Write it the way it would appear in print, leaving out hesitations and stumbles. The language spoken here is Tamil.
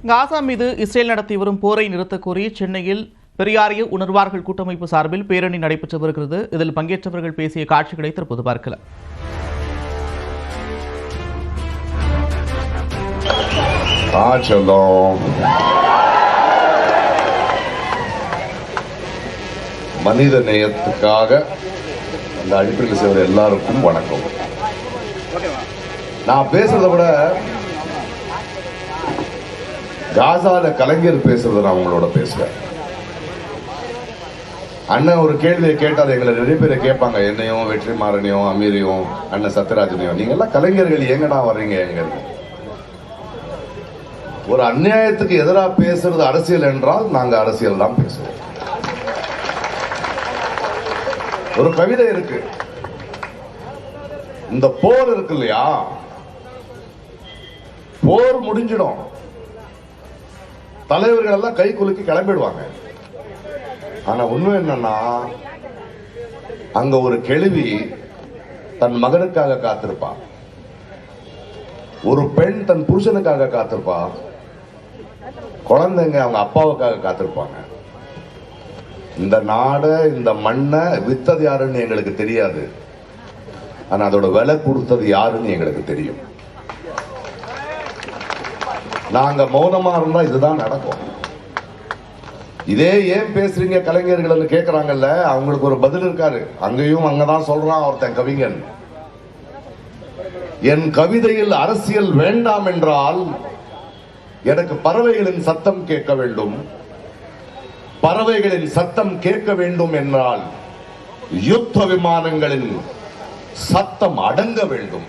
காசா மீது இஸ்ரேல் நடத்தி வரும் போரை நிறுத்தக் கோரி சென்னையில் பெரியாரிய உணர்வார்கள் கூட்டமைப்பு சார்பில் பேரணி நடைபெற்று வருகிறது. இதில் பங்கேற்றவர்கள் பேசிய காட்சிகளை தற்போது பார்க்கலாம். மனித நேயத்துக்காக அந்த அடிப்படையில் செய்கிற எல்லாருக்கும் வணக்கம். நான் பேசுறதை விட காசால கலைஞர் பேசுறத நான் உங்களோட பேசுறேன். அண்ணன் ஒரு கேள்வியை கேட்டால் எங்களை நிறைய பேரை கேட்பாங்க, என்னையும் வெற்றிமாறனையும் அமீரையும் அண்ணன் சத்யராஜனையும், நீங்க எல்லாம் கலைஞர்கள் எங்கடா வர்றீங்க? எங்க ஒரு அநியாயத்துக்கு எதிராக பேசுறது அரசியல் என்றால் நாங்க அரசியல் தான் பேசுவோம். ஒரு கவிதை இருக்கு, இந்த போர் இருக்கு இல்லையா, போர் முடிஞ்சிடும், தலைவர்கள் எல்லாம் கை குலுக்கி கிளம்பிடுவாங்க. ஆனா உண்மை என்னன்னா, அங்க ஒரு கேள்வி தன் மகனுக்காக காத்திருப்பா, ஒரு பெண் தன் புருஷனுக்காக காத்திருப்பா, குழந்தைங்க அவங்க அப்பாவுக்காக காத்திருப்பாங்க. இந்த நாடு இந்த மண்ணை வித்தது யாருன்னு எங்களுக்கு தெரியாது, ஆனா அதோட விலை கொடுத்தது யாருன்னு எங்களுக்கு தெரியும். நாங்க மௌனமா இருந்தா இதுதான் நடக்கும். இதே ஏன் பேசுறீங்க கலைஞர்கள் கேட்கிறாங்கல்ல, அவங்களுக்கு ஒரு பதில் இருக்காரு. அங்கேயும் அங்கதான் சொல்றான் ஒருத்தன் கவிஞன், என் கவிதையில் அரசியல் வேண்டாம் என்றால் எனக்கு பறவைகளின் சத்தம் கேட்க வேண்டும், பறவைகளின் சத்தம் கேட்க வேண்டும் என்றால் யுத்த விமானங்களின் சத்தம் அடங்க வேண்டும்.